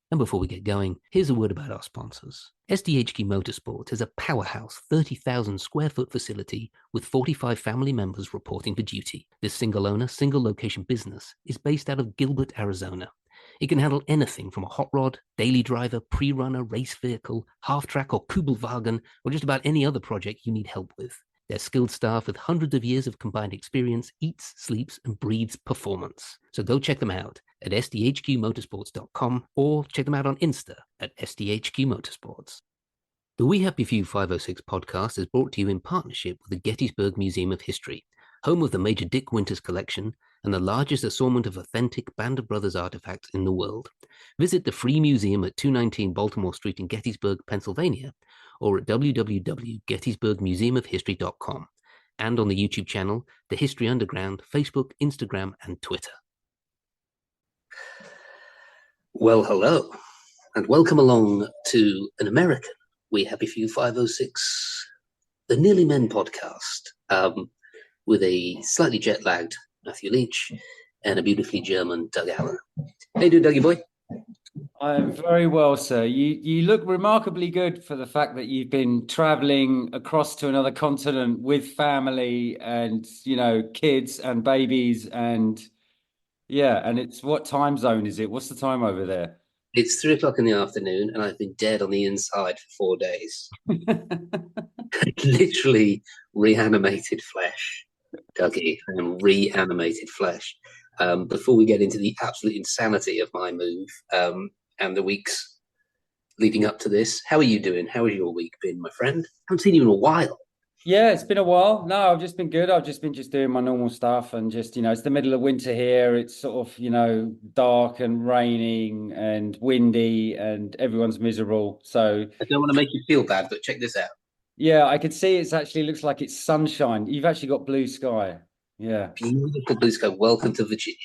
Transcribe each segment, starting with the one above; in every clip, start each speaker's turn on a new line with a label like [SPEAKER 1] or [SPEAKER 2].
[SPEAKER 1] And before we get going, here's a word about our sponsors. SDHQ Motorsports is a powerhouse 30,000 square foot facility with 45 family members reporting for duty. This single owner, single location business is based out of Gilbert, Arizona. It can handle anything from a hot rod, daily driver, pre-runner, race vehicle, half-track or Kugelwagen, or just about any other project you need help with. Their skilled staff with hundreds of years of combined experience eats, sleeps, and breathes performance. So go check them out at sdhqmotorsports.com or check them out on Insta at sdhqmotorsports. The We Happy Few 506 podcast is brought to you in partnership with the Gettysburg Museum of History, home of the Major Dick Winters collection and the largest assortment of authentic Band of Brothers artifacts in the world. Visit the free museum at 219 Baltimore Street in Gettysburg, Pennsylvania, or at www.gettysburgmuseumofhistory.com, and on the YouTube channel, The History Underground, Facebook, Instagram, and Twitter. Well, hello, and welcome along to an American We Happy Few 506, the Nearly Men podcast, with a slightly jet-lagged Matthew Leach and a beautifully German Doug Allen. How you doing, Dougie boy?
[SPEAKER 2] I'm very well, sir. You look remarkably good for the fact that you've been traveling across to another continent with family and, kids and babies and it's what time zone is it? What's the time over there?
[SPEAKER 1] It's 3:00 in the afternoon, and I've been dead on the inside for 4 days. Literally reanimated flesh, Dougie, and reanimated flesh. Before we get into the absolute insanity of my move and the weeks leading up to this, how are you doing? How has your week been, my friend? I haven't seen you in a while.
[SPEAKER 2] Yeah, it's been a while. No, I've just been good. I've just been doing my normal stuff and it's the middle of winter here. It's sort of, dark and raining and windy and everyone's miserable. So
[SPEAKER 1] I don't want to make you feel bad, but check this out.
[SPEAKER 2] yeah, I can see it's actually looks like it's sunshine. You've actually got blue sky. Yeah.
[SPEAKER 1] Beautiful blue sky. Welcome to Virginia.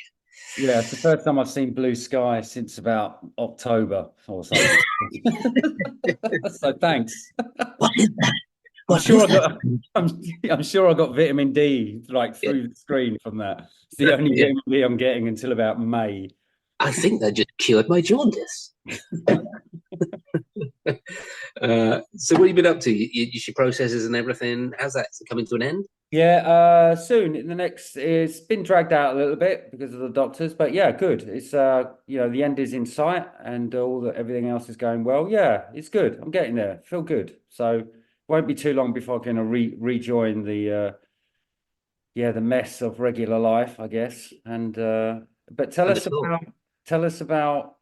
[SPEAKER 2] Yeah, it's the first time I've seen blue sky since about October or something. So thanks.
[SPEAKER 1] What is that?
[SPEAKER 2] I'm sure I'm sure I got vitamin D like through the screen from that. It's the only vitamin D I'm getting until about May.
[SPEAKER 1] I think that just cured my jaundice. So what have you been up to? Your processes and everything. How's that? Is it coming to an end?
[SPEAKER 2] Yeah, soon in the next. It's been dragged out a little bit because of the doctors, but yeah, good. It's the end is in sight and everything else is going well. Yeah, it's good. I'm getting there. Feel good. So won't be too long before I can rejoin the mess of regular life, I guess. And but tell us about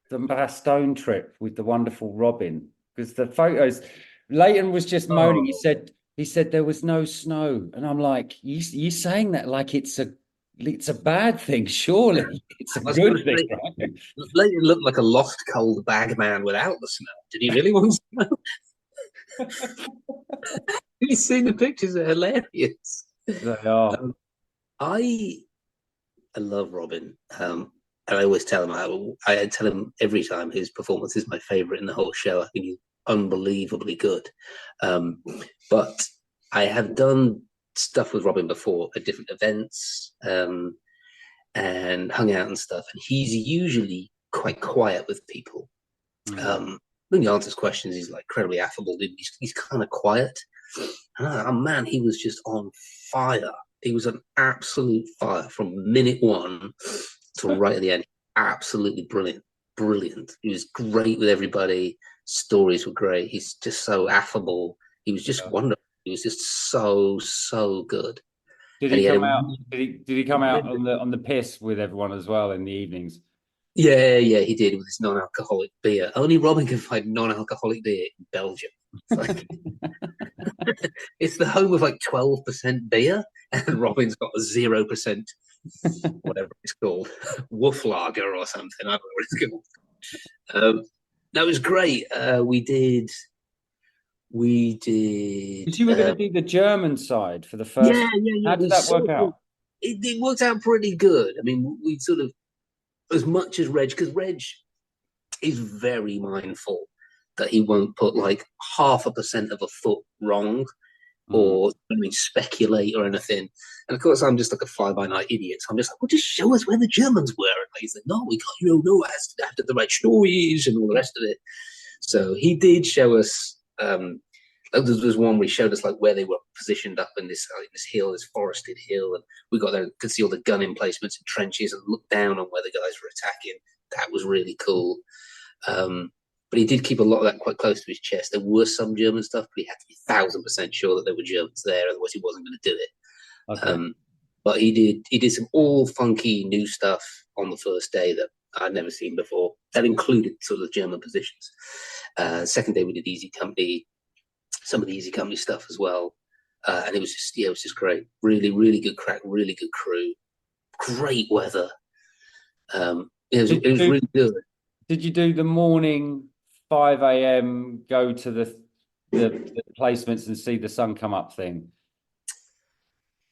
[SPEAKER 2] the Bastogne trip with the wonderful Robin, because the photos, Leighton was just moaning. He said there was no snow, and I'm like, you saying that like it's a bad thing? Surely it's a good thing, right?
[SPEAKER 1] Leighton looked like a lost cold bag man without the snow. Did he really want snow? Have you seen the pictures? They're hilarious.
[SPEAKER 2] They are.
[SPEAKER 1] I love Robin. And I always tell him, I tell him every time his performance is my favorite in the whole show. I think he's unbelievably good. But I have done stuff with Robin before at different events and hung out and stuff. And he's usually quite quiet with people. When he answers questions, he's like incredibly affable. He's kind of quiet. Oh man, he was just on fire. He was an absolute fire from minute one to right at the end. Absolutely brilliant. He was great with everybody. Stories were great. He's just so affable. He was just wonderful. He was just so good.
[SPEAKER 2] Did he come out? Did he come out on the piss with everyone as well in the evenings?
[SPEAKER 1] Yeah, he did with his non-alcoholic beer. Only Robin can find non-alcoholic beer in Belgium. It's the home of like 12% beer, and Robin's got a 0%, whatever it's called, Wolf Lager or something. I don't know what it's called. That was great. We did.
[SPEAKER 2] Because you were going to do the German side for the first.
[SPEAKER 1] Yeah.
[SPEAKER 2] How did that work out?
[SPEAKER 1] It worked out pretty good. I mean, we sort of, as much as Reg, because Reg is very mindful that he won't put like 0.5% of a foot wrong
[SPEAKER 2] Mm.
[SPEAKER 1] or I mean, speculate or anything. And of course, I'm just like a fly-by-night idiot. So I'm just like, well, just show us where the Germans were. And he's like, no, we can't, know, it has to have the right stories and all the rest of it. So he did show us. There was one where he showed us like where they were positioned up in this hill, this forested hill, and we got there and could see all the gun emplacements and trenches and look down on where the guys were attacking. That was really cool. But he did keep a lot of that quite close to his chest. There were some German stuff, but he had to be 1,000% sure that there were Germans there, otherwise he wasn't going to do it.
[SPEAKER 2] Okay.
[SPEAKER 1] But he did some all funky new stuff on the first day that I'd never seen before. That included sort of German positions. Second day we did Easy Company, some of the Easy Company stuff as well, and it was just great. Really, really good crack, really good crew, great weather. It was really good.
[SPEAKER 2] Did you do the morning 5 a.m. go to the placements and see the sun come up thing?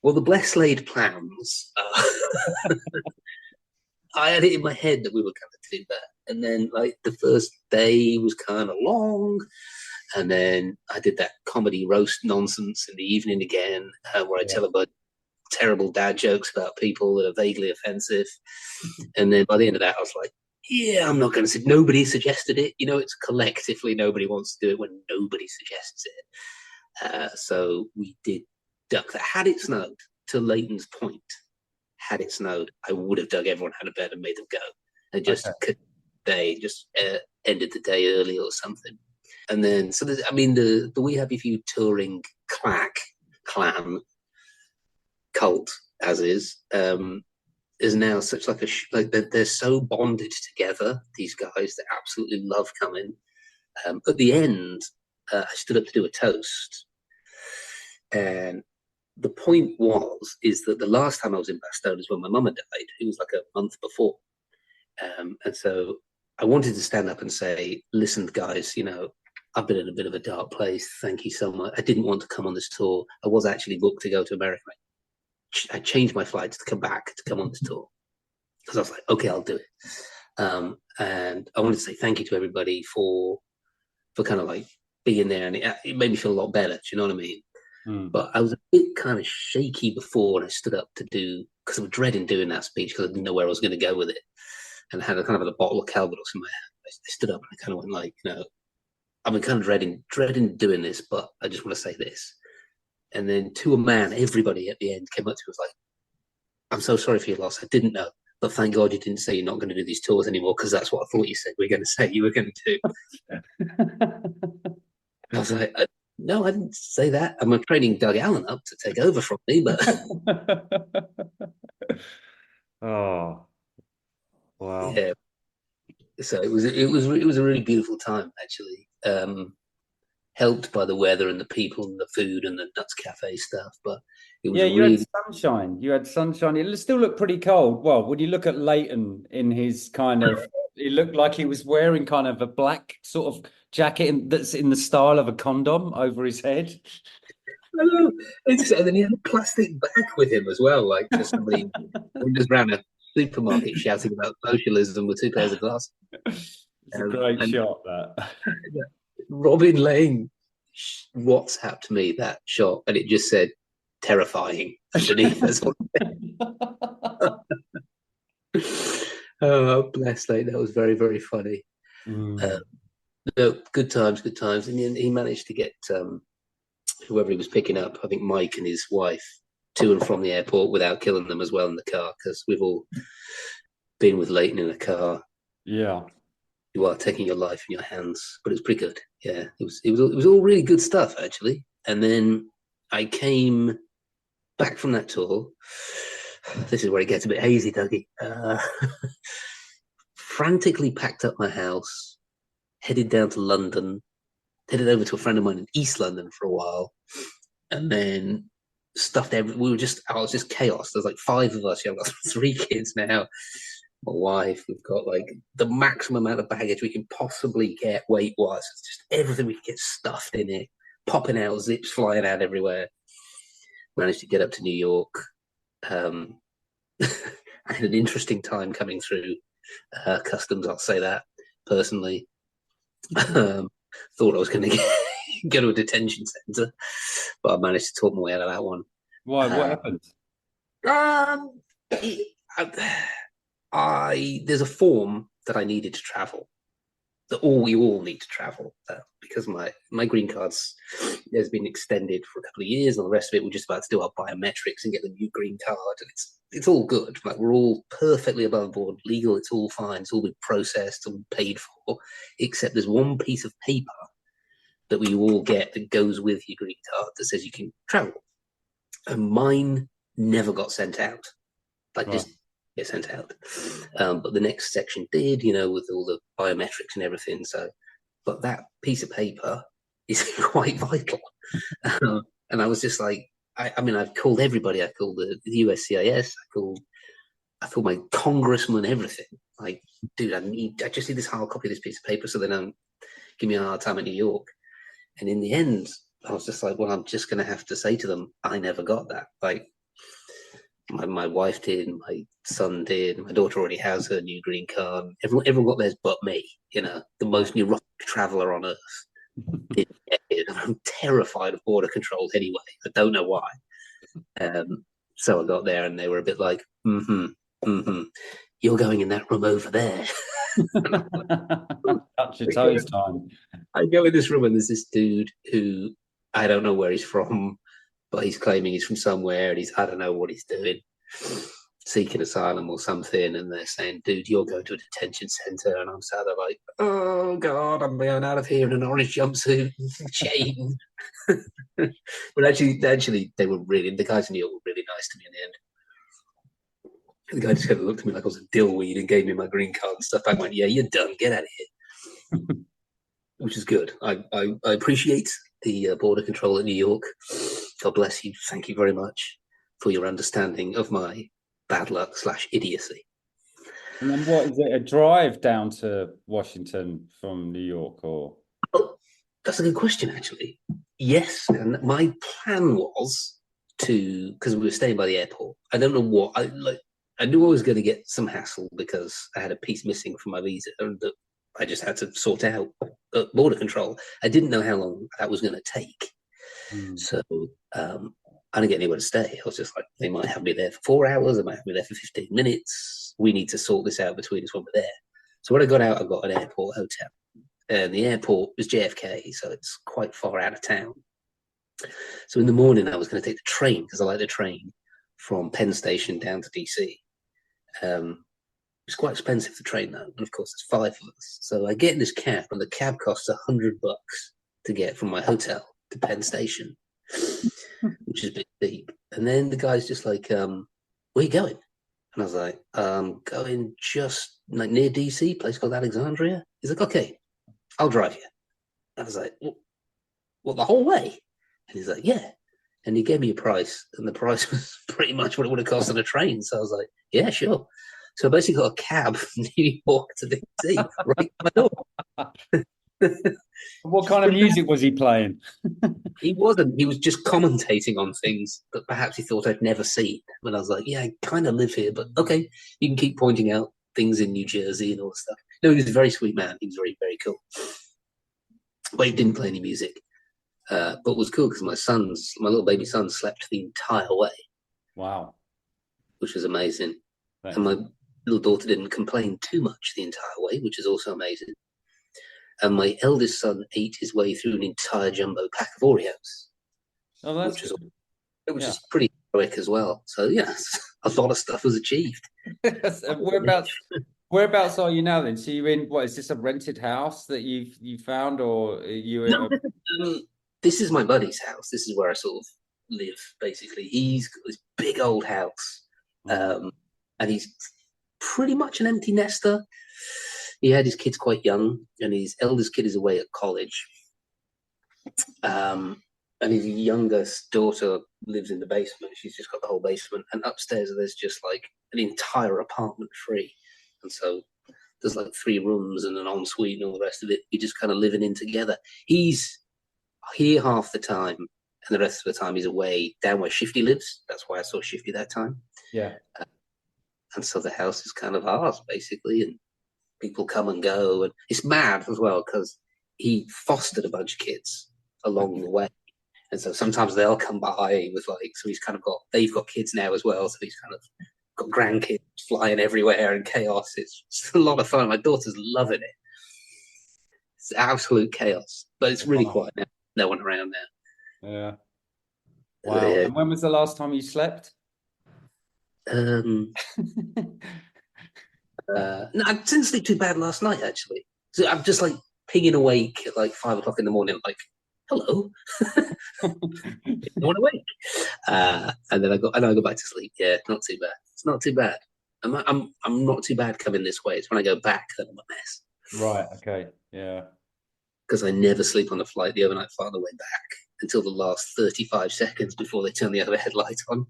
[SPEAKER 1] Well, the blessed laid plans. I had it in my head that we were going to do that, and then like the first day was kind of long, and then I did that comedy roast nonsense in the evening again, where I tell about terrible dad jokes about people that are vaguely offensive, and then by the end of that, I was like, yeah, I'm not going to say. Nobody suggested it. It's collectively nobody wants to do it when nobody suggests it. So we did duck that. Had it snowed, to Leighton's point, had it snowed, I would have dug everyone out of bed and made them go, and just they just ended the day early or something. And then, so the We Happy Few touring clan cult as is now such like they're so bonded together. These guys, they absolutely love coming. At the end, I stood up to do a toast, and the point is that the last time I was in Bastogne is when my mum had died. It was like a month before, and so I wanted to stand up and say, "Listen, guys, I've been in a bit of a dark place. Thank you so much. I didn't want to come on this tour. I was actually booked to go to America. I changed my flights to come back to come on this tour because I was like, okay, I'll do it." And I wanted to say thank you to everybody for kind of like being there, and it made me feel a lot better. Do you know what I mean? But I was a bit kind of shaky before, and I stood up to do, because I was dreading doing that speech because I didn't know where I was going to go with it, and I had a kind of a bottle of Calvados in my hand. I stood up and I kind of went like, I've been kind of dreading doing this, but I just want to say this. And then to a man, everybody at the end came up to me and was like, "I'm so sorry for your loss. I didn't know, but thank God you didn't say you're not going to do these tours anymore, because that's what I thought you said we were going to say you were going to do." I was like, no, I didn't say that. I'm training Doug Allen up to take over from me, but
[SPEAKER 2] oh, wow.
[SPEAKER 1] yeah. So it was a really beautiful time, actually. Helped by the weather and the people and the food and the Nuts Cafe stuff, but it was
[SPEAKER 2] Yeah, you had
[SPEAKER 1] really.
[SPEAKER 2] sunshine. You had sunshine. It still looked pretty cold. Well, when you look at Leighton in his kind of, it looked like he was wearing kind of a black sort of jacket that's in the style of a condom over his head.
[SPEAKER 1] Hello. And then he had a plastic bag with him as well, like for somebody just around a supermarket shouting about socialism with two pairs of glasses.
[SPEAKER 2] It's a great
[SPEAKER 1] And
[SPEAKER 2] shot, that.
[SPEAKER 1] Robin Lane WhatsApped me that shot, and it just said "terrifying" underneath. That's what. Oh, bless Lane. That was very, very funny. No, good times, good times. And he managed to get whoever he was picking up, I think Mike and his wife, to and from the airport without killing them as well in the car, because we've all been with Leighton in a car.
[SPEAKER 2] Yeah.
[SPEAKER 1] You are taking your life in your hands, but it's pretty good. Yeah, it was all really good stuff, actually. And then I came back from that tour. This is where it gets a bit hazy, Dougie. Frantically packed up my house, headed down to London, headed over to a friend of mine in East London for a while, and then I was just chaos. There's like 5 of us. I've got 3 kids now. My wife, we've got like the maximum amount of baggage we can possibly get weight-wise. It's just everything we can get stuffed in it, popping out, zips flying out everywhere. Managed to get up to New York. I had an interesting time coming through customs, I'll say that personally. Thought I was going to go to a detention center, but I managed to talk my way out of that one.
[SPEAKER 2] Why? What happened?
[SPEAKER 1] Um, there's a form that I needed to travel. That we all need to travel because my green cards has been extended for a couple of years, and the rest of it we're just about to do our biometrics and get the new green card, and it's all good. Like we're all perfectly above board, legal. It's all fine. It's all been processed and paid for, except there's one piece of paper that we all get that goes with your green card that says you can travel, and mine never got sent out. Like
[SPEAKER 2] Right.
[SPEAKER 1] just get sent out. But the next section did, with all the biometrics and everything. So, but that piece of paper is quite vital. And I was just like, I mean, I've called everybody. I called the USCIS. I called my congressman. Everything. Like, dude, I just need this hard copy of this piece of paper so they don't give me a hard time at New York. And in the end, I was just like, well, I'm just going to have to say to them, I never got that. Like, my wife did, my son did, my daughter already has her new green card. Everyone got theirs but me, the most neurotic traveler on earth. Didn't get it. And I'm terrified of border controls anyway. I don't know why. So I got there and they were a bit like, you're going in that room over there.
[SPEAKER 2] Touch your toes time.
[SPEAKER 1] I go in this room and there's this dude who I don't know where he's from, but he's claiming he's from somewhere and I don't know what he's doing, seeking asylum or something. And they're saying, dude, you're going to a detention center. And I'm sat there like, oh God, I'm going out of here in an orange jumpsuit, chain. But actually, the guys in New York were really nice to me in the end. The guy just kind of looked at me like I was a dillweed and gave me my green card and stuff. I went, yeah, you're done. Get out of here. Which is good. I appreciate the border control in New York. God bless you. Thank you very much for your understanding of my bad luck / idiocy.
[SPEAKER 2] And then what is it? A drive down to Washington from New York, or?
[SPEAKER 1] Oh, that's a good question, actually. Yes, and my plan was because we were staying by the airport. I don't know what I knew I was going to get some hassle because I had a piece missing from my visa and that I just had to sort out border control. I didn't know how long that was going to take. So I didn't get anywhere to stay. I was just like, they might have me there for 4 hours. They might have me there for 15 minutes. We need to sort this out between us when we're there. So when I got out, I got an airport hotel. And the airport was JFK, so it's quite far out of town. So in the morning, I was going to take the train because I like the train from Penn Station down to DC. It's quite expensive to train though, and of course there's 5 of us. So I get in this cab, and the cab costs $100 to get from my hotel to Penn Station, which is a bit deep. And then the guy's just like, "Where are you going?" And I was like, "Going just like near DC, place called Alexandria." He's like, "Okay, I'll drive you." I was like, "What, the whole way?" And he's like, "Yeah." And he gave me a price, and the price was pretty much what it would have cost on a train. So I was like, "Yeah, sure." So I basically got a cab from New York to DC right to my door.
[SPEAKER 2] What kind of music was he playing?
[SPEAKER 1] He wasn't. He was just commentating on things that perhaps he thought I'd never seen. And I was like, yeah, I kind of live here, but okay, you can keep pointing out things in New Jersey and all that stuff. No, he was a very sweet man. He was very, very cool. But he didn't play any music. But was cool because my little baby son slept the entire way.
[SPEAKER 2] Wow.
[SPEAKER 1] Which was amazing.
[SPEAKER 2] Thanks.
[SPEAKER 1] And my little daughter didn't complain too much the entire way, which is also amazing. And my eldest son ate his way through an entire jumbo pack of Oreos.
[SPEAKER 2] Oh, that's good.
[SPEAKER 1] Which is pretty heroic as well. So yeah, a lot of stuff was achieved.
[SPEAKER 2] Whereabouts are you now then? So you in what is this, a rented house that you found, or are you
[SPEAKER 1] No, this is my buddy's house. This is where I sort of live, basically. He's got this big old house. And he's pretty much an empty nester. He had his kids quite young, and his eldest kid is away at college. And his youngest daughter lives in the basement. She's just got the whole basement. And upstairs, there's just like an entire apartment free. And so there's like 3 rooms and an ensuite and all the rest of it. You're just kind of living in together. He's here half the time, and the rest of the time he's away down where Shifty lives. That's why I saw Shifty that time.
[SPEAKER 2] Yeah.
[SPEAKER 1] And so the house is kind of ours, basically. And people come and go. And it's mad as well because he fostered a bunch of kids. along the way. And so sometimes they'll come by with like, so they've got kids now as well. So he's kind of got grandkids flying everywhere and chaos. It's a lot of fun. My daughter's loving it. It's absolute chaos, but it's really
[SPEAKER 2] Wow.
[SPEAKER 1] quiet now. No one around
[SPEAKER 2] Yeah.
[SPEAKER 1] now.
[SPEAKER 2] Wow. And when was the last time you slept?
[SPEAKER 1] Um, no, I didn't sleep too bad last night actually. So I'm just like pinging awake at like 5 o'clock in the morning, like, hello, no one awake. And then I go back to sleep. Yeah, not too bad. It's not too bad. I'm not too bad coming this way. It's when I go back that I'm a mess.
[SPEAKER 2] Right. Okay. Yeah.
[SPEAKER 1] Because I never sleep on the flight, the overnight flight on the way back until the last 35 seconds before they turn the overhead light on.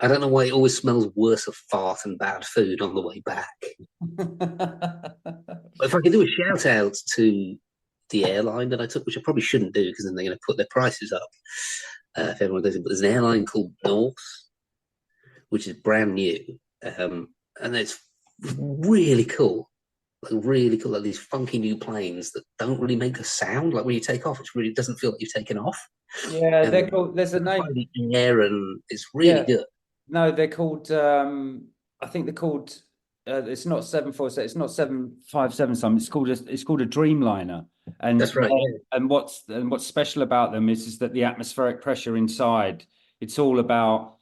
[SPEAKER 1] I don't know why it always smells worse of fart and bad food on the way back. If I could do a shout out to the airline that I took, which I probably shouldn't do because then they're going to put their prices up if everyone does it. But there's an airline called North, which is brand new, and it's really cool. Like really cool, like these funky new planes that don't really make a sound. Like when you take off, it really doesn't feel like you've taken off.
[SPEAKER 2] Yeah,
[SPEAKER 1] And
[SPEAKER 2] they're called, there's a name.
[SPEAKER 1] the air, and it's really
[SPEAKER 2] Yeah.
[SPEAKER 1] good.
[SPEAKER 2] No, they're called I think they're called it's not 747, it's not 757 something. It's called a Dreamliner.
[SPEAKER 1] That's right. Yeah.
[SPEAKER 2] And what's special about them is that the atmospheric pressure inside, it's all about,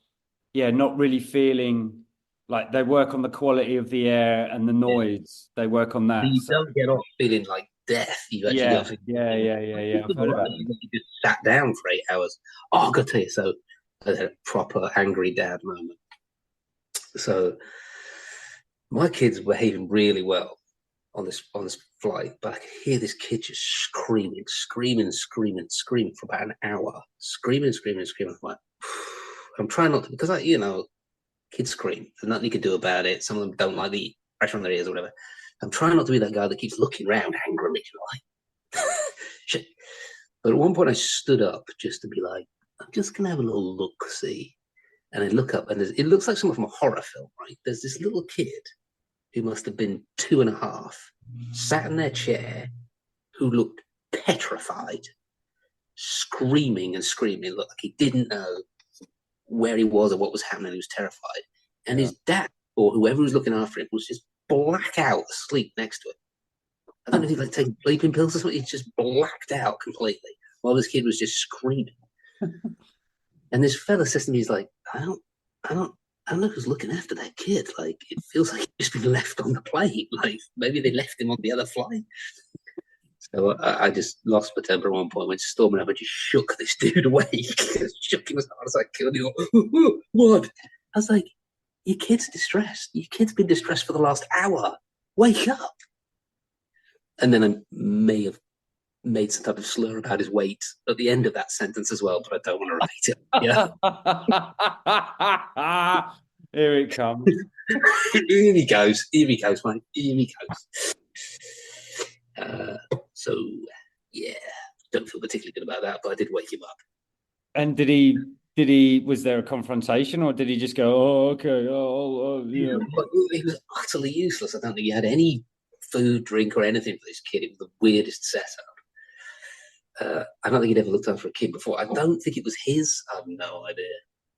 [SPEAKER 2] yeah, not really feeling like they work on the quality of the air and the
[SPEAKER 1] Yeah.
[SPEAKER 2] noise. They work on
[SPEAKER 1] So
[SPEAKER 2] that.
[SPEAKER 1] you
[SPEAKER 2] So
[SPEAKER 1] don't get off feeling like death. You actually get
[SPEAKER 2] yeah,
[SPEAKER 1] off
[SPEAKER 2] yeah. I've heard about them.
[SPEAKER 1] you just sat down for 8 hours. Oh, I got to tell you, so I had a proper angry dad moment. So my kids were behaving really well on this flight, but I could hear this kid just screaming for about an hour, screaming. I'm like, I'm trying not to because kids scream. There's nothing you can do about it. Some of them don't like the pressure on their ears or whatever. I'm trying not to be that guy that keeps looking around angrily, like, shit. But at one point, I stood up just to be like, I'm just gonna have a little look, see. And I look up, and it looks like someone from a horror film, right? There's this little kid who must have been 2.5, sat in their chair, who looked petrified, screaming and screaming, looked like he didn't know where he was or what was happening. He was terrified. And
[SPEAKER 2] Yeah.
[SPEAKER 1] his dad, or whoever was looking after him, was just black out asleep next to him. I don't know if he's like taking sleeping pills or something. He's just blacked out completely while this kid was just screaming. And this fella says to me, he's like, I don't know who's looking after that kid. Like, it feels like he's just been left on the plane. Like, maybe they left him on the other flight. So I just lost my temper at one point, went storming up and just shook this dude away. Shook him as hard as I could. He goes, what? I was like, your kid's distressed. Your kid's been distressed for the last hour. Wake up. And then I may have made some type of slur about his weight at the end of that sentence as well, but I don't want to repeat it. Yeah.
[SPEAKER 2] Here it comes.
[SPEAKER 1] Here he goes, mate. Here he goes. So, yeah, don't feel particularly good about that, but I did wake him up.
[SPEAKER 2] And was there a confrontation or did he just go, oh, okay, yeah.
[SPEAKER 1] He was utterly useless. I don't think he had any food, drink, or anything for this kid. It was the weirdest setup. I don't think he'd ever looked after a kid before. I don't think it was his. I have no idea.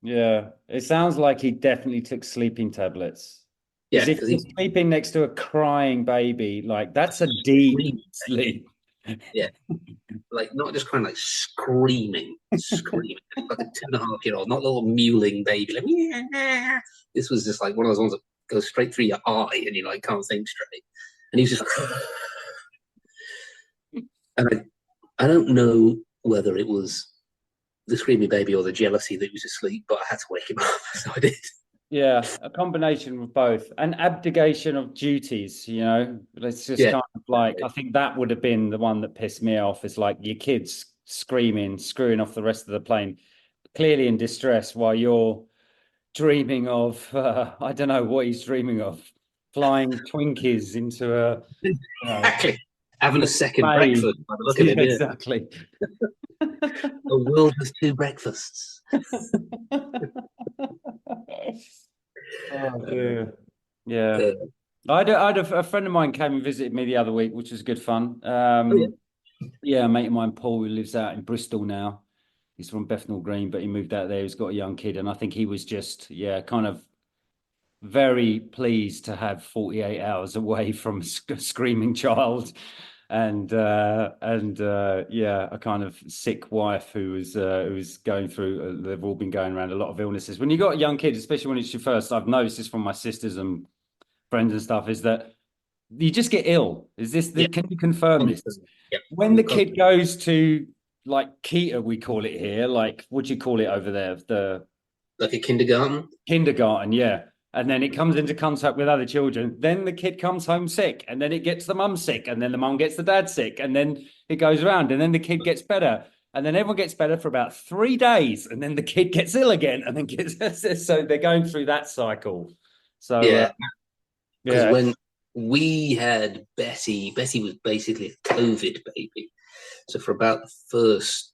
[SPEAKER 2] Yeah, it sounds like he definitely took sleeping tablets.
[SPEAKER 1] Yeah,
[SPEAKER 2] Because if you're sleeping next to a crying baby, like that's a deep sleep.
[SPEAKER 1] Yeah, like not just crying, like screaming, like a 2.5-year-old, not a little mewling baby. Like, yeah. This was just like one of those ones that goes straight through your eye and you like can't think straight. And he's just like, and I don't know whether it was the screaming baby or the jealousy that he was asleep, but I had to wake him up, so I did.
[SPEAKER 2] Yeah, a combination of both. An abdication of duties, It's just kind of like, I think that would have been the one that pissed me off, is like your kids screaming, screwing off the rest of the plane, clearly in distress while you're dreaming of, I don't know what he's dreaming of, flying Twinkies into a,
[SPEAKER 1] Exactly. Having a second
[SPEAKER 2] plane.
[SPEAKER 1] breakfast by the look of it.
[SPEAKER 2] Exactly.
[SPEAKER 1] The world has two breakfasts.
[SPEAKER 2] Oh dear. Yeah. I had a friend of mine came and visited me the other week, which was good fun.
[SPEAKER 1] Oh, yeah.
[SPEAKER 2] Yeah, a mate of mine, Paul, who lives out in Bristol now. He's from Bethnal Green, but he moved out there. He's got a young kid, and I think he was just, yeah, kind of very pleased to have 48 hours away from a screaming child and yeah, a kind of sick wife who was going through they've all been going around a lot of illnesses. When you got a young kid, especially when it's your first, I've noticed this from my sisters and friends and stuff, is that you just get ill. Is this
[SPEAKER 1] Yeah,
[SPEAKER 2] can you confirm this?
[SPEAKER 1] constantly. Yeah,
[SPEAKER 2] When the kid goes to like keto, we call it here, like what do you call it over there? The
[SPEAKER 1] like a kindergarten.
[SPEAKER 2] kindergarten, yeah. And then it comes into contact with other children. Then the kid comes home sick, and then it gets the mum sick, and then the mum gets the dad sick, and then it goes around, and then the kid gets better, and then everyone gets better for about 3 days, and then the kid gets ill again, and then gets so they're going through that cycle. So
[SPEAKER 1] Yeah, because
[SPEAKER 2] yeah,
[SPEAKER 1] when we had Betty was basically a COVID baby. So for about the first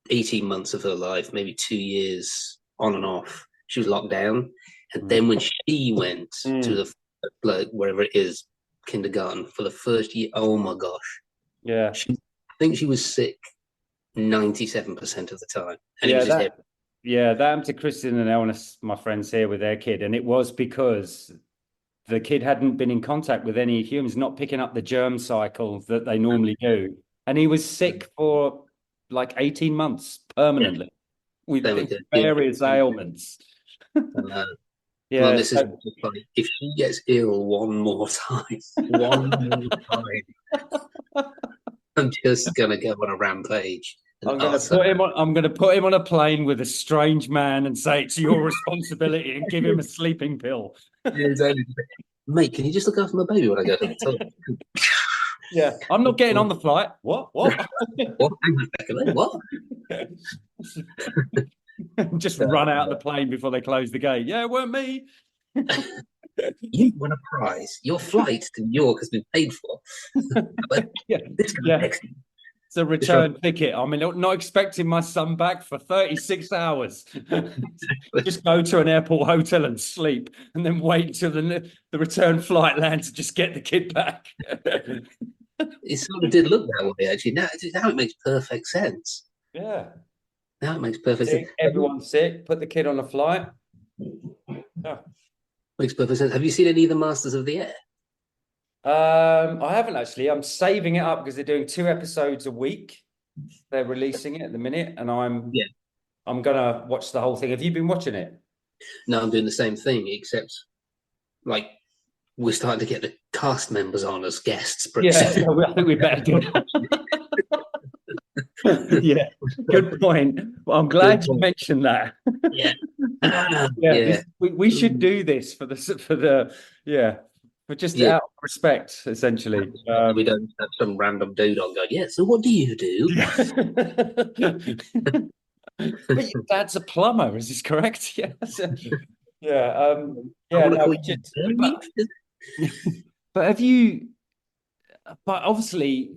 [SPEAKER 1] 18 months of her life, maybe 2 years on and off, she was locked down. And then when she went to
[SPEAKER 2] mm,
[SPEAKER 1] the like wherever it is, kindergarten for the first year, oh my gosh,
[SPEAKER 2] yeah,
[SPEAKER 1] I think she was sick 97% of the time, and it
[SPEAKER 2] yeah,
[SPEAKER 1] was just
[SPEAKER 2] that happened to Kristen and Elnis, my friends here with their kid, and it was because the kid hadn't been in contact with any humans, not picking up the germ cycle that they normally do. And he was sick for like 18 months
[SPEAKER 1] yeah,
[SPEAKER 2] permanently with
[SPEAKER 1] they were good. Yeah.
[SPEAKER 2] various ailments.
[SPEAKER 1] Uh, well,
[SPEAKER 2] Yeah.
[SPEAKER 1] this is just like if she gets ill one more time, one more time, I'm just gonna go on a rampage and utter.
[SPEAKER 2] I'm gonna put him on a plane with a strange man and say it's your responsibility and give him a sleeping pill.
[SPEAKER 1] Yeah, exactly. Mate, can you just look after my baby when I go to the toilet?
[SPEAKER 2] Yeah. I'm not getting on the flight. What? What?
[SPEAKER 1] What? Hang on a second, mate. What?
[SPEAKER 2] Just run out of the plane before they close the gate. Yeah, it weren't me.
[SPEAKER 1] You won a prize. Your flight to New York has been paid for. But
[SPEAKER 2] Yeah.
[SPEAKER 1] this guy
[SPEAKER 2] Yeah.
[SPEAKER 1] next
[SPEAKER 2] It's a
[SPEAKER 1] this run.
[SPEAKER 2] return ticket. I mean, not expecting my son back for 36 hours. Just go to an airport hotel and sleep, and then wait until the return flight lands to just get the kid back.
[SPEAKER 1] It sort of did look that way, actually. Now it makes perfect sense.
[SPEAKER 2] Yeah.
[SPEAKER 1] Now it makes perfect sense.
[SPEAKER 2] Sick, everyone's sick. Put the kid on a flight. Yeah.
[SPEAKER 1] Makes perfect sense. Have you seen any of the Masters of the Air?
[SPEAKER 2] I haven't actually. I'm saving it up because they're doing 2 episodes a week. They're releasing it at the minute, and
[SPEAKER 1] Yeah.
[SPEAKER 2] I'm gonna watch the whole thing. Have you been watching it?
[SPEAKER 1] No, I'm doing the same thing, except like we're starting to get the cast members on as guests.
[SPEAKER 2] Yeah, I think we better do it. Yeah, good point. Well, I'm glad you mentioned that.
[SPEAKER 1] Yeah.
[SPEAKER 2] Yeah,
[SPEAKER 1] Yeah.
[SPEAKER 2] we should do this yeah, for just
[SPEAKER 1] Yeah.
[SPEAKER 2] out of respect, essentially.
[SPEAKER 1] We don't have some random dude on going, yeah, so what do you do?
[SPEAKER 2] But your dad's a plumber, is this correct? Yes. Yeah.
[SPEAKER 1] I
[SPEAKER 2] Yeah.
[SPEAKER 1] want to
[SPEAKER 2] No,
[SPEAKER 1] call
[SPEAKER 2] we
[SPEAKER 1] you
[SPEAKER 2] should,
[SPEAKER 1] Bernie.
[SPEAKER 2] but have you? But obviously,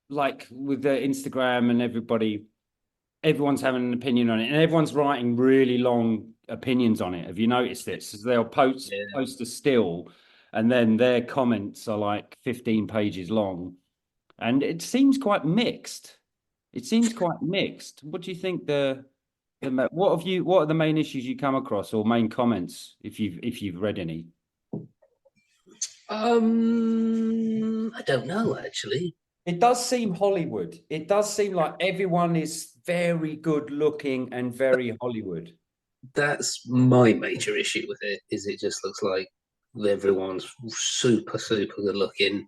[SPEAKER 2] like with the Instagram and everyone's having an opinion on it, and everyone's writing really long opinions on it. Have you noticed this? They'll
[SPEAKER 1] Yeah.
[SPEAKER 2] post a still, and then their comments are like 15 pages long, and it seems quite mixed. It seems quite mixed. What do you think what are the main issues you come across or main comments if you've read any?
[SPEAKER 1] I don't know actually.
[SPEAKER 2] It does seem Hollywood. It does seem like everyone is very good looking and very Hollywood.
[SPEAKER 1] That's my major issue with it. Is it just looks like everyone's super super good looking,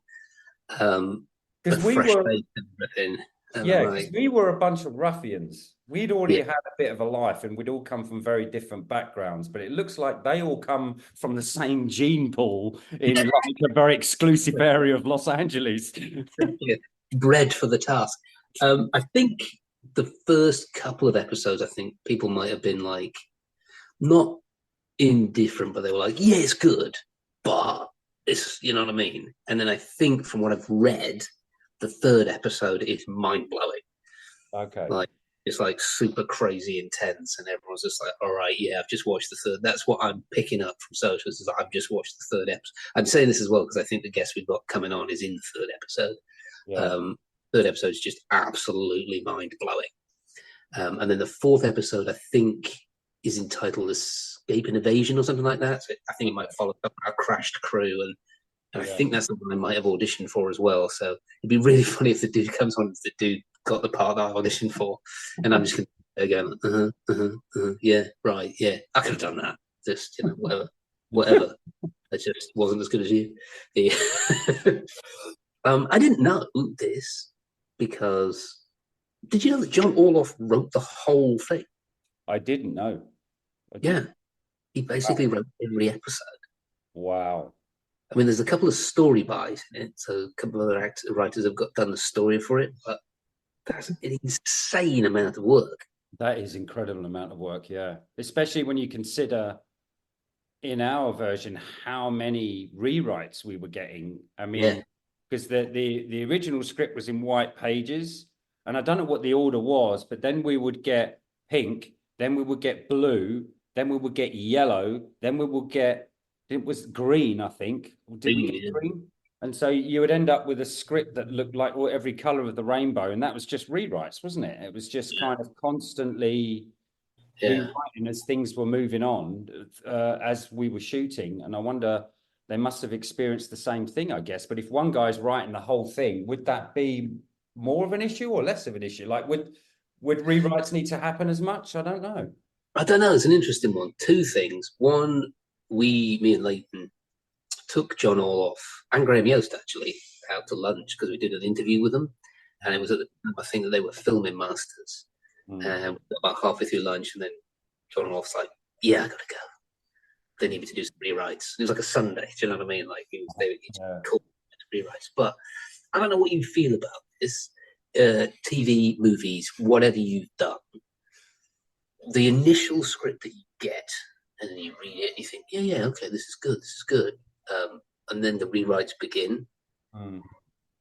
[SPEAKER 2] Because
[SPEAKER 1] with
[SPEAKER 2] we
[SPEAKER 1] fresh
[SPEAKER 2] were,
[SPEAKER 1] face and everything. And I'm
[SPEAKER 2] yeah, because
[SPEAKER 1] like,
[SPEAKER 2] we were a bunch of ruffians. We'd already
[SPEAKER 1] yeah,
[SPEAKER 2] had a bit of a life and we'd all come from very different backgrounds, but it looks like they all come from the same gene pool in like a very exclusive area of Los Angeles.
[SPEAKER 1] yeah, bred for the task. I think the first couple of episodes, I think people might have been like not indifferent, but they were like, yeah, it's good, but it's you know what I mean. And then I think from what I've read, the third episode is mind blowing.
[SPEAKER 2] Okay.
[SPEAKER 1] Like it's like super crazy intense, and everyone's just like, all right, yeah, I've just watched the third. That's what I'm picking up from socials is that I've just watched the third episode. I'm saying this as well because I think the guest we've got coming on is in the third episode.
[SPEAKER 2] Yeah.
[SPEAKER 1] Um, third episode is just absolutely mind blowing. And then the fourth episode, I think, is entitled "Escape and Evasion" or something like that. So I think it might follow up our crashed crew, and I
[SPEAKER 2] Yeah.
[SPEAKER 1] think that's the one I might have auditioned for as well. So it'd be really funny if the dude comes on, the dude got the part that I auditioned for, and I'm just going to again, yeah, right, yeah, I could have done that. Just whatever, whatever. I just wasn't as good as you. Yeah. I didn't know this because did you know that John Orloff wrote the whole thing?
[SPEAKER 2] I didn't know. I
[SPEAKER 1] Yeah,
[SPEAKER 2] didn't.
[SPEAKER 1] he basically wrote every episode.
[SPEAKER 2] Wow.
[SPEAKER 1] I mean, there's a couple of story buys in it, so a couple of other writers have done the story for it, but that's an insane amount of work.
[SPEAKER 2] That is incredible amount of work, yeah. Especially when you consider in our version how many rewrites we were getting. I
[SPEAKER 1] Yeah,
[SPEAKER 2] mean, because the original script was in white pages, and I don't know what the order was, but then we would get pink, then we would get blue, then we would get yellow, then we would get it was green, I think. Did we get
[SPEAKER 1] yeah,
[SPEAKER 2] green? And so you would end up with a script that looked like every color of the rainbow, and that was just rewrites, wasn't it? It was just kind of constantly
[SPEAKER 1] yeah.
[SPEAKER 2] rewriting as things were moving on as we were shooting. And I wonder, they must have experienced the same thing, I guess. But if one guy's writing the whole thing, would that be more of an issue or less of an issue? Like, would rewrites need to happen as much? I don't know.
[SPEAKER 1] I don't know. It's an interesting one. Two things. One, me and Leighton took John Orloff and Graham Yost actually out to lunch because we did an interview with them, and it was at the time I think that they were filming Masters. And about halfway through lunch, and then John Orloff's like, "Yeah, I gotta go. They need me to do some rewrites." It was like a Sunday. Do you know what I mean? Like they just called rewrites. But I don't know what you feel about this. TV, movies, whatever you've done, the initial script that you get, and then you read it, and you think, yeah, okay, this is good, this is good. And then the rewrites begin.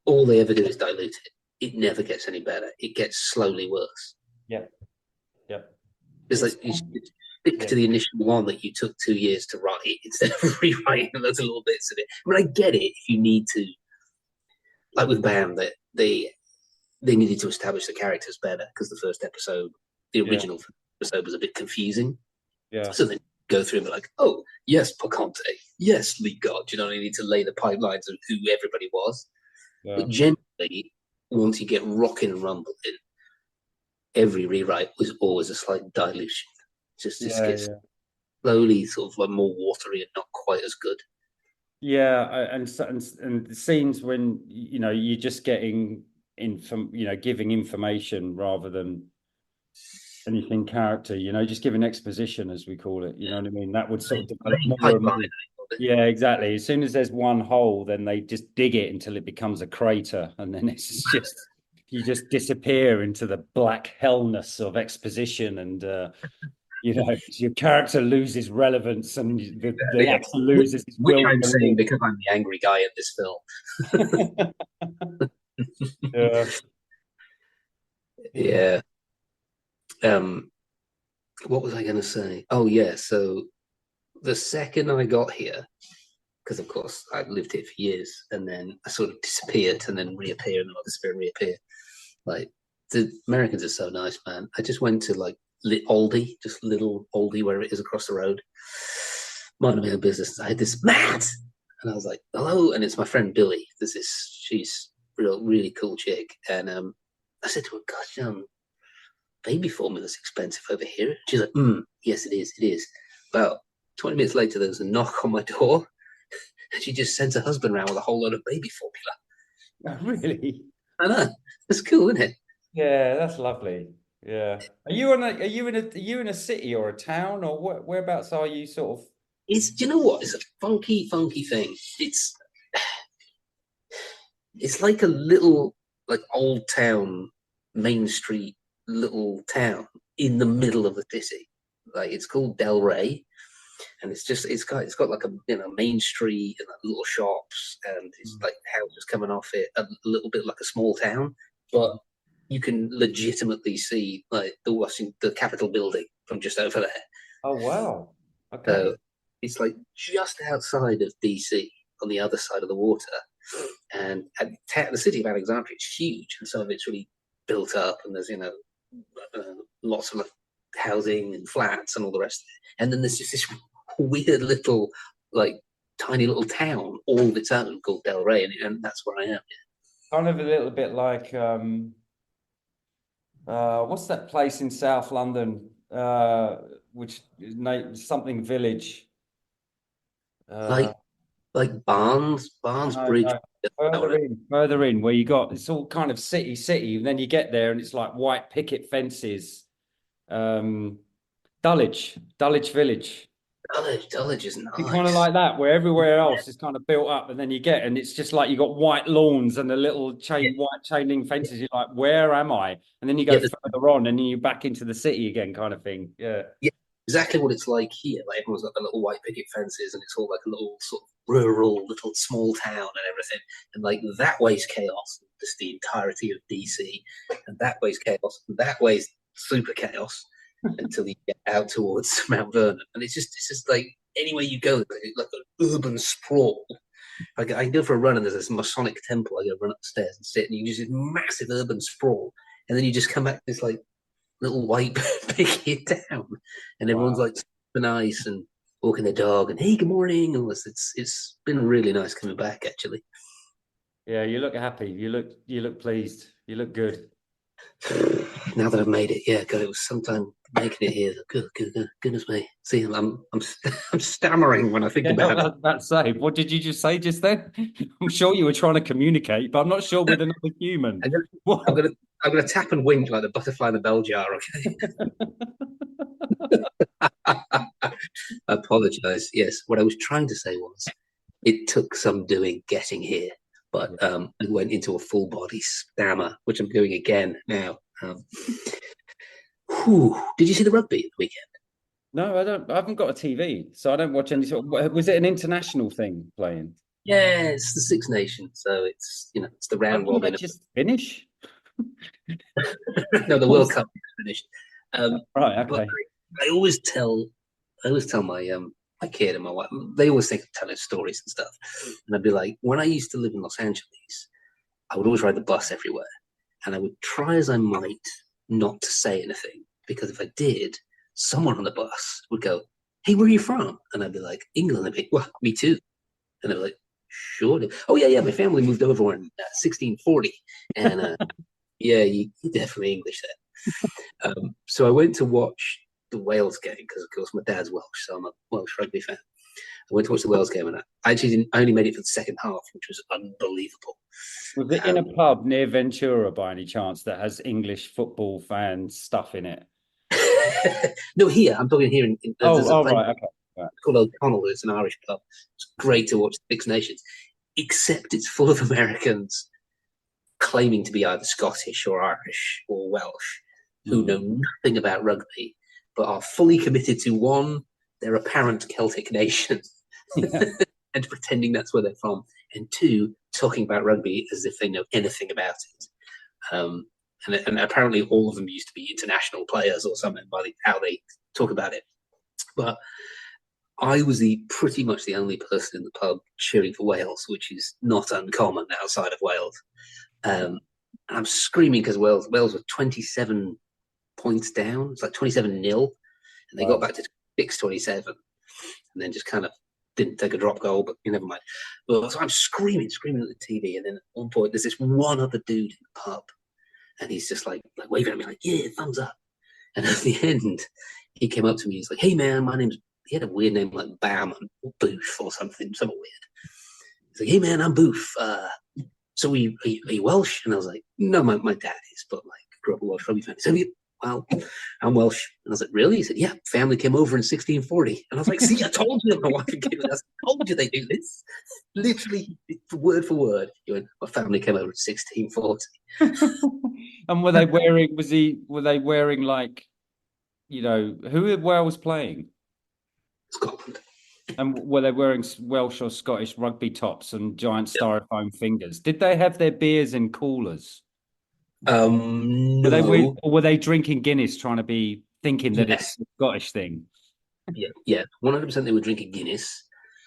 [SPEAKER 1] All they ever do is dilute it. It never gets any better. It gets slowly worse.
[SPEAKER 2] Yeah. Yep.
[SPEAKER 1] It's like you stick to the initial one that you took 2 years to write instead of rewriting those little bits of it. I mean, I get it if you need to, like with Bam, that they needed to establish the characters better because the first episode, the original episode, was a bit confusing.
[SPEAKER 2] Yeah.
[SPEAKER 1] So they go through and be like, oh, yes, Pocante, yes, Lee God. You know, you need to lay the pipelines of who everybody was. Yeah. But generally, once you get rocking and rumbling, every rewrite was always a slight dilution. Just gets slowly sort of like more watery and not quite as good.
[SPEAKER 2] Yeah, and the scenes when you're just getting giving information rather than anything character, just giving exposition, as we call it. You know what I mean? That would sort of develop more and more. Yeah, exactly. As soon as there's one hole, then they just dig it until it becomes a crater, and then it's just you just disappear into the black hellness of exposition, and your character loses relevance, and the actor loses his will.
[SPEAKER 1] Which I'm saying because I'm the angry guy in this film. Yeah. What was I going to say? Oh, yeah. So the second I got here, because of course I've lived here for years, and then I sort of disappeared and then reappear and then I'll disappear and reappear. Like, the Americans are so nice, man. I just went to like Aldi, just little Aldi, wherever it is across the road. Minding my own business. I had this Matt, and I was like, hello, and it's my friend Billy. She's really cool chick, and I said to her, gosh, baby formula's expensive over here. She's like, yes, it is. About 20 minutes later, there was a knock on my door, and she just sent her husband around with a whole load of baby formula.
[SPEAKER 2] Oh, really?
[SPEAKER 1] I know. That's cool, isn't it?
[SPEAKER 2] Yeah, that's lovely. Yeah. Are you in a city or a town, or whereabouts are you sort of?
[SPEAKER 1] Do you know what? It's a funky thing. It's like a little, like, old town, main street, little town in the middle of the city. Like, it's called Del Rey, and it's got like a main street and like little shops, and it's like houses coming off it, a little bit like a small town, but you can legitimately see like the Capitol building from just over there.
[SPEAKER 2] Oh wow! Okay.
[SPEAKER 1] It's like just outside of DC on the other side of the water, And the city of Alexandria is huge, and some of it's really built up, and there's lots of housing and flats and all the rest of it. And then there's just this weird little like tiny little town all of its own called Del Rey, and that's where I am.
[SPEAKER 2] Kind of a little bit like what's that place in South London? Which is named something Village. Uh,
[SPEAKER 1] Like Barnes
[SPEAKER 2] no,
[SPEAKER 1] Bridge.
[SPEAKER 2] no. Further in, where you got it's all kind of city, and then you get there and it's like white picket fences. Um, Dulwich Village.
[SPEAKER 1] Dulwich is
[SPEAKER 2] Kind of
[SPEAKER 1] nice.
[SPEAKER 2] like that, where everywhere else is kind of built up, and then you get, and it's just like you got white lawns and the little
[SPEAKER 1] Yeah,
[SPEAKER 2] white chain link fences. You're like, where am I? And then you go
[SPEAKER 1] yeah,
[SPEAKER 2] further on, and then you're back into the city again, kind of thing. Yeah.
[SPEAKER 1] yeah, exactly what it's like here. Like everyone's got the little white picket fences, and it's all like a little sort of rural, little small town and everything. And like that way's chaos, just the entirety of DC, and that way's chaos, and that way's super chaos until you get out towards Mount Vernon, and it's just like anywhere you go, like an urban sprawl. Like I go for a run, and there's this Masonic temple. I go run upstairs and sit, and you just this massive urban sprawl, and then you just come back to this like little white picket town, and everyone's
[SPEAKER 2] Wow.
[SPEAKER 1] like super nice and walking their dog, and hey, good morning, and it's been really nice coming back actually.
[SPEAKER 2] Yeah, you look happy. You look pleased. You look good.
[SPEAKER 1] Now that I've made it, yeah, God, it was sometime making it here. Goodness me. See, I'm stammering when I think
[SPEAKER 2] Yeah,
[SPEAKER 1] about it.
[SPEAKER 2] that's say. What did you just say just then? I'm sure you were trying to communicate, but I'm not sure with another human.
[SPEAKER 1] I'm gonna, I'm
[SPEAKER 2] What?
[SPEAKER 1] gonna, I'm gonna tap and wink like the butterfly in the bell jar. Okay. I apologize. Yes, what I was trying to say was it took some doing getting here, but I went into a full body stammer, which I'm doing again now. Did you see the rugby at the weekend?
[SPEAKER 2] No, I don't. I haven't got a TV, so I don't watch any sort of. Was it an international thing playing?
[SPEAKER 1] Yeah, it's the Six Nations, so it's the
[SPEAKER 2] Why
[SPEAKER 1] round
[SPEAKER 2] didn't they
[SPEAKER 1] robin.
[SPEAKER 2] just finish?
[SPEAKER 1] No, the World Cup is finished.
[SPEAKER 2] Right.
[SPEAKER 1] But
[SPEAKER 2] Okay.
[SPEAKER 1] I always tell my kid and my wife. They always think of telling stories and stuff, and I'd be like, when I used to live in Los Angeles, I would always ride the bus everywhere, and I would try as I might not to say anything because if I did, someone on the bus would go, "Hey, where are you from?" And I'd be like, "England." They'd be, "Well, me too." And they're like, "Sure." Oh yeah, yeah. My family moved over in 1640, and yeah, you definitely English there. So I went to watch the Wales game because, of course, my dad's Welsh, so I'm a Welsh rugby fan. I went to watch the Wales game, and I actually didn't. I only made it for the second half, which was unbelievable.
[SPEAKER 2] Was it in a
[SPEAKER 1] Um,
[SPEAKER 2] pub near Ventura by any chance that has English football fan stuff in it?
[SPEAKER 1] no, here I'm talking here.
[SPEAKER 2] Oh,
[SPEAKER 1] There's a
[SPEAKER 2] oh,
[SPEAKER 1] place
[SPEAKER 2] right. Okay. Right.
[SPEAKER 1] called O'Connell. It's an Irish pub. It's great to watch Six Nations, except it's full of Americans claiming to be either Scottish or Irish or Welsh who know
[SPEAKER 2] Hmm.
[SPEAKER 1] nothing about rugby but are fully committed to one, their apparent Celtic nation
[SPEAKER 2] Yeah.
[SPEAKER 1] and pretending that's where they're from, and two, talking about rugby as if they know anything about it. And apparently all of them used to be international players or something by how they talk about it. But I was pretty much the only person in the pub cheering for Wales, which is not uncommon outside of Wales. Um, and I'm screaming because Wales were 27 points down. It's like 27-0. And they got
[SPEAKER 2] Wow.
[SPEAKER 1] back to 6-27 and then just kind of didn't take a drop goal, but never mind. But so I'm screaming at the TV. And then at one point, there's this one other dude in the pub. And he's just like waving at me, like, yeah, thumbs up. And at the end, he came up to me. He's like, hey, man, my name's, he had a weird name like Bam or Booth or something weird. He's like, hey, man, I'm Booth. So are you Welsh? And I was like, no, my dad is, but like grew up a Welsh rugby fan. He said, well, I'm Welsh. And I was like, really? He said, yeah, family came over in 1640. And I was like, see, I told you my wife came in. I told you they do this. Literally, word for word. He went, my family came over in 1640.
[SPEAKER 2] And were they wearing? Were they wearing like who Wales playing?
[SPEAKER 1] Scotland.
[SPEAKER 2] And were they wearing Welsh or Scottish rugby tops and giant
[SPEAKER 1] Yeah.
[SPEAKER 2] styrofoam fingers? Did they have their beers in coolers?
[SPEAKER 1] No.
[SPEAKER 2] Or were they drinking Guinness, trying to be thinking that it's
[SPEAKER 1] Yes.
[SPEAKER 2] a Scottish thing?
[SPEAKER 1] Yeah. Yeah. 100% they were drinking Guinness.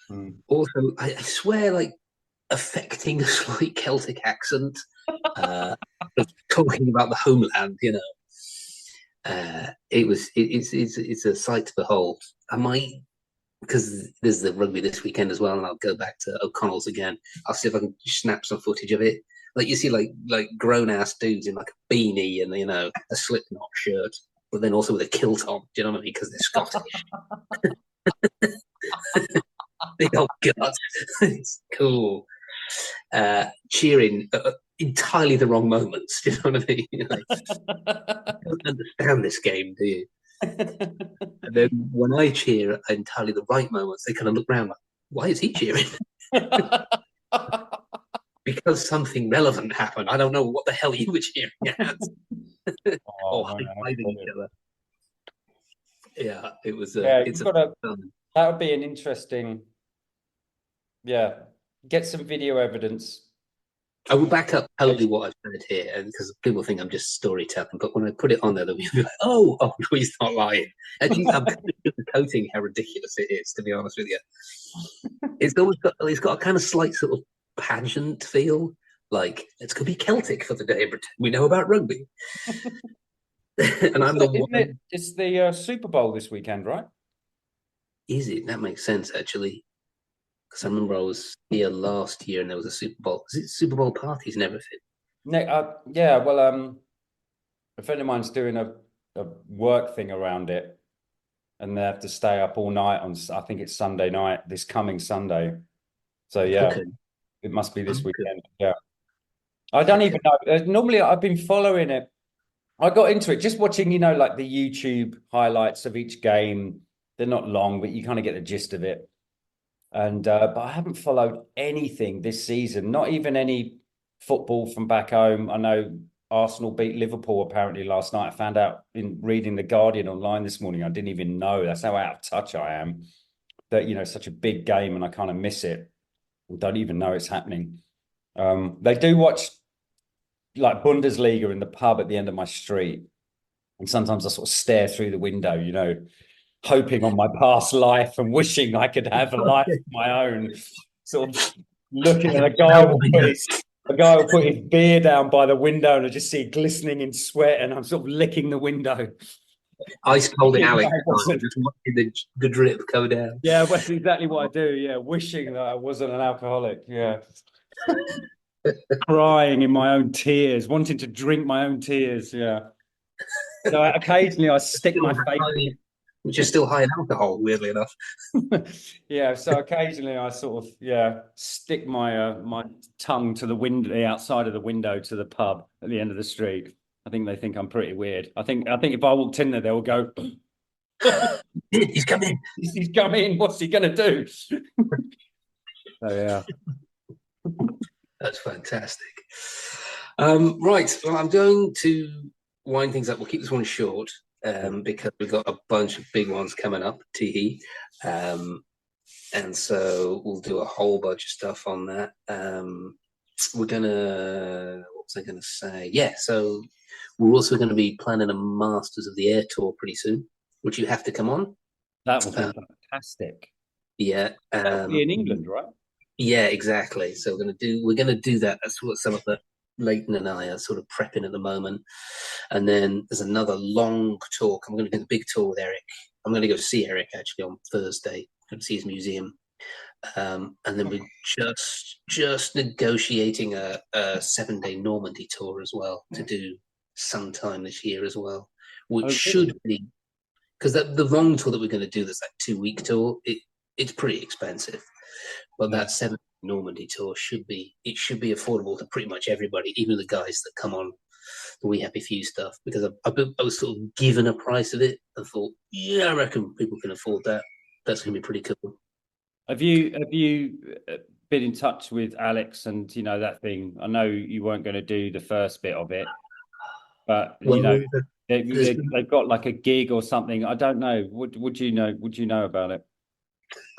[SPEAKER 2] Mm.
[SPEAKER 1] Also, I swear, like affecting a slight Celtic accent, uh, talking about the homeland. It's a sight to behold. I might, because there's the rugby this weekend as well, and I'll go back to O'Connell's again. I'll see if I can snap some footage of it. Like you see, like grown ass dudes in like a beanie and a Slipknot shirt, but then also with a kilt on. Do you know what I mean? Because they're Scottish. Big old guts. It's cool. Cheering entirely the wrong moments. Do you know what I mean? Like, you don't understand this game, do you? And then when I cheer at entirely the right moments, they kind of look around like, why is he cheering? Because something relevant happened. I don't know what the hell you were cheering at.
[SPEAKER 2] Oh,
[SPEAKER 1] Or high-fiving each other. Yeah, it was.
[SPEAKER 2] yeah,
[SPEAKER 1] It's
[SPEAKER 2] you've
[SPEAKER 1] a.
[SPEAKER 2] got to. That would be an interesting. Yeah, get some video evidence.
[SPEAKER 1] I will back up totally what I've said here, and because people think I'm just storytelling, but when I put it on there, they'll be like, "Oh, no, he's not lying." I think I'm kind of sugarcoating how ridiculous it is, to be honest with you. It's got a kind of slight sort of pageant feel, like let's go be Celtic for the day and pretend we know about rugby. And I'm the
[SPEAKER 2] Isn't
[SPEAKER 1] one.
[SPEAKER 2] it? It's the Super Bowl this weekend, right?
[SPEAKER 1] Is it? That makes sense actually, because I remember I was here last year and there was a Super Bowl. Is it Super Bowl parties and everything?
[SPEAKER 2] Yeah. Well, a friend of mine's doing a work thing around it, and they have to stay up all night on. I think it's Sunday night, this coming Sunday. So yeah,
[SPEAKER 1] Okay.
[SPEAKER 2] it must be this
[SPEAKER 1] Okay.
[SPEAKER 2] weekend. Yeah. I don't
[SPEAKER 1] Okay.
[SPEAKER 2] even know. Normally, I've been following it. I got into it just watching, like the YouTube highlights of each game. They're not long, but you kind of get the gist of it. And but I haven't followed anything this season, not even any football from back home. I know Arsenal beat Liverpool apparently last night. I found out in reading the Guardian online this morning. I didn't even know. That's how out of touch I am. That such a big game, and I kind of miss it. I don't even know it's happening. They do watch like Bundesliga in the pub at the end of my street. And sometimes I sort of stare through the window, hoping on my past life and wishing I could have a life of my own. Sort of looking at a guy will put his beer down by the window and I just see it glistening in sweat and I'm sort of licking the window.
[SPEAKER 1] Ice cold in Alex time,
[SPEAKER 2] Wasn't.
[SPEAKER 1] just watching the drip go down.
[SPEAKER 2] Yeah, well, that's exactly what I do. Yeah, wishing that I wasn't an alcoholic. Yeah. Crying in my own tears, wanting to drink my own tears. Yeah. So occasionally I stick my face.
[SPEAKER 1] Which is still high in alcohol, weirdly enough.
[SPEAKER 2] Yeah, so occasionally I sort of stick my tongue to the window, the outside of the window to the pub at the end of the street. I think they think I'm pretty weird. I think if I walked in there, they will go,
[SPEAKER 1] He's come in.
[SPEAKER 2] He's come in. What's he gonna do? So yeah.
[SPEAKER 1] That's fantastic. Right, well, I'm going to wind things up. We'll keep this one short because we've got a bunch of big ones coming up, Teehee. And so we'll do a whole bunch of stuff on that. What was I gonna say? Yeah, so we're also going to be planning a Masters of the Air tour pretty soon, which you have to come on.
[SPEAKER 2] That will be fantastic.
[SPEAKER 1] Yeah,
[SPEAKER 2] That'll be in England, right?
[SPEAKER 1] Yeah, exactly. So we're gonna do that. That's what some of the Leighton and I are sort of prepping at the moment. And then there's another long talk. I'm gonna do the big tour with Eric. I'm gonna go see Eric actually on Thursday. Go to see his museum. And then we're just negotiating a 7-day Normandy tour as well to do sometime this year as well, which should be because the long tour that we're going to do, that's that 2-week tour. It's pretty expensive, but that 7 Normandy tour should be affordable to pretty much everybody, even the guys that come on the We Happy Few stuff. Because I was sort of given a price of it and thought, yeah, I reckon people can afford that. That's going to be pretty cool.
[SPEAKER 2] Have you been in touch with Alex and that thing? I know you weren't going to do the first bit of it, but they've got like a gig or something. I don't know. Would you know? Would you know about it?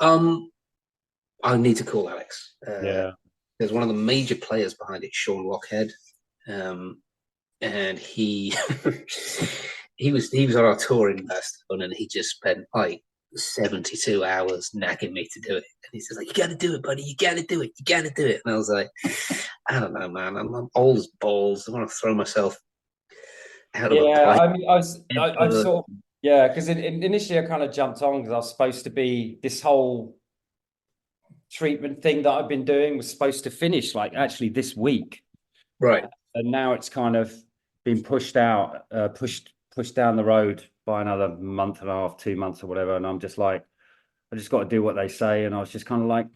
[SPEAKER 1] I need to call Alex.
[SPEAKER 2] Yeah.
[SPEAKER 1] There's one of the major players behind it, Sean Lockhead, and he he was on our tour in Bastogne, and he just spent like 72 hours nagging me to do it. And he says, like, you got to do it, buddy. You got to do it. You got to do it. And I was like, I don't know, man. I'm old as balls. I want to throw myself out of a
[SPEAKER 2] Yeah,
[SPEAKER 1] plane.
[SPEAKER 2] I mean, I sort of, yeah, because initially I kind of jumped on because I was supposed to be this whole treatment thing that I've been doing was supposed to finish like actually this week.
[SPEAKER 1] Right.
[SPEAKER 2] And now it's kind of been pushed out, pushed down the road by another month and a half, 2 months or whatever. And I'm just like, I just got to do what they say. And I was just kind of like,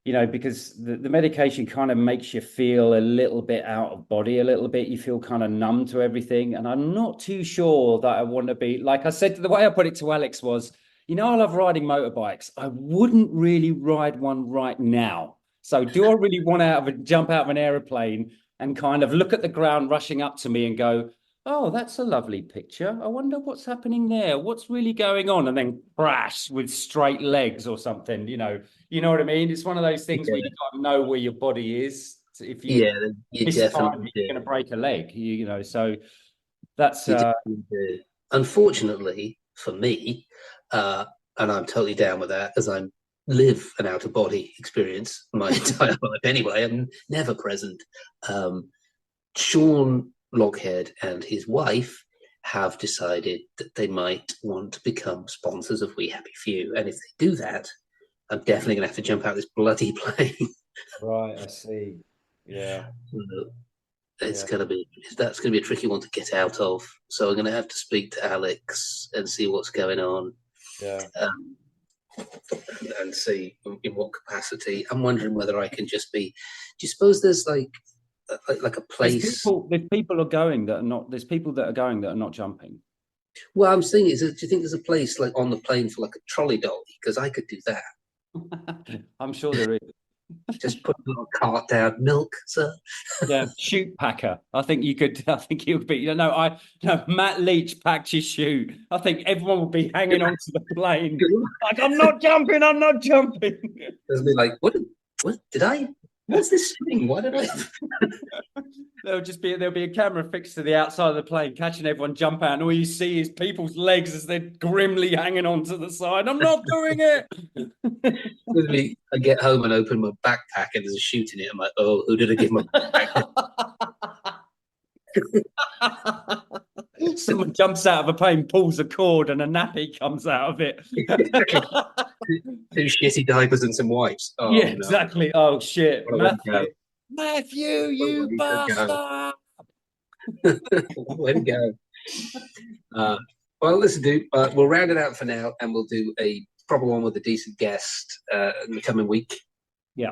[SPEAKER 2] because the medication kind of makes you feel a little bit out of body, a little bit. You feel kind of numb to everything. And I'm not too sure that I want to be, like I said, the way I put it to Alex was, I love riding motorbikes. I wouldn't really ride one right now. So do I really want to jump out of an aeroplane and kind of look at the ground rushing up to me and go, oh, that's a lovely picture. I wonder what's happening there. What's really going on? And then crash with straight legs or something, You know what I mean? It's one of those things where
[SPEAKER 1] Yeah.
[SPEAKER 2] you got to know where your body is. If you
[SPEAKER 1] Yeah, you
[SPEAKER 2] mistime,
[SPEAKER 1] definitely
[SPEAKER 2] you're going
[SPEAKER 1] do.
[SPEAKER 2] to break a leg, So that's,
[SPEAKER 1] You definitely do. Unfortunately for me, uh, and I'm totally down with that, as I live an out of body experience my entire life anyway. I'm never present. Um, Sean Loghead and his wife have decided that they might want to become sponsors of We Happy Few. And if they do that, I'm definitely going to have to jump out this bloody plane.
[SPEAKER 2] right. I see. Yeah.
[SPEAKER 1] It's
[SPEAKER 2] Yeah.
[SPEAKER 1] going to be that's going to be a tricky one to get out of. So I'm going to have to speak to Alex and see what's going on,
[SPEAKER 2] Yeah.
[SPEAKER 1] um, and see in what capacity. I'm wondering whether I can just be. Do you suppose there's like a place?
[SPEAKER 2] There's people are going that are not, there's people that are going that are not jumping.
[SPEAKER 1] Well, I'm saying is, do you think there's a place like on the plane for like a trolley dolly? Because I could do that.
[SPEAKER 2] I'm sure there is.
[SPEAKER 1] Just put a little cart down, milk, sir.
[SPEAKER 2] Yeah, chute packer. I think you could. I think you would be. No, Matt Leach packed your chute. I think everyone would be hanging onto the plane. Like, I'm not jumping. I'm not jumping.
[SPEAKER 1] There's be like, what did I? What's this thing? Why did I?
[SPEAKER 2] There'll be a camera fixed to the outside of the plane, catching everyone jump out, and all you see is people's legs as they're grimly hanging onto the side. I'm not doing it.
[SPEAKER 1] I get home and open my backpack and there's a chute in it. I'm like, oh, who did I give my backpack?
[SPEAKER 2] Someone jumps out of a plane, pulls a cord, and a nappy comes out of it.
[SPEAKER 1] Two shitty diapers and some wipes.
[SPEAKER 2] Yeah,
[SPEAKER 1] Oh no!
[SPEAKER 2] exactly. Oh shit,
[SPEAKER 1] What a way to go!
[SPEAKER 2] Matthew,
[SPEAKER 1] What a
[SPEAKER 2] you
[SPEAKER 1] way to go!
[SPEAKER 2] bastard!
[SPEAKER 1] What a way to go! Well, listen, dude. We'll round it out for now, and we'll do a proper one with a decent guest in the coming week.
[SPEAKER 2] Yeah.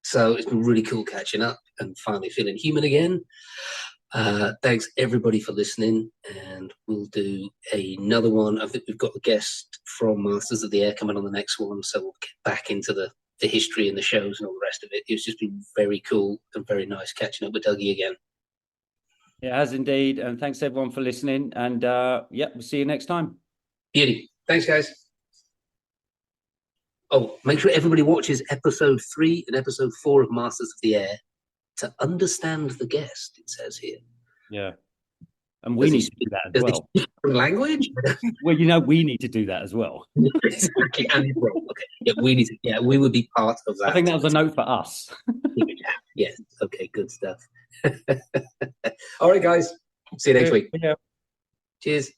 [SPEAKER 1] So it's been really cool catching up and finally feeling human again. Thanks everybody for listening, and we'll do another one. I think we've got a guest from Masters of the Air coming on the next one, so we'll get back into the history and the shows and all the rest of it. It's just been very cool and very nice catching up with Dougie again.
[SPEAKER 2] It has indeed, and thanks everyone for listening. And we'll see you next time.
[SPEAKER 1] Beauty. Thanks, guys. Oh, make sure everybody watches episode 3 and episode 4 of Masters of the Air to understand the guest, it says here.
[SPEAKER 2] Yeah. And we need to do that as well.
[SPEAKER 1] Language?
[SPEAKER 2] Well, we need to do that as well.
[SPEAKER 1] Exactly. And okay. Yeah, we need to. Yeah, we would be part of that.
[SPEAKER 2] I think that was a note for us.
[SPEAKER 1] Yeah. Okay. Good stuff. All right, guys. See you next week.
[SPEAKER 2] Yeah.
[SPEAKER 1] Cheers.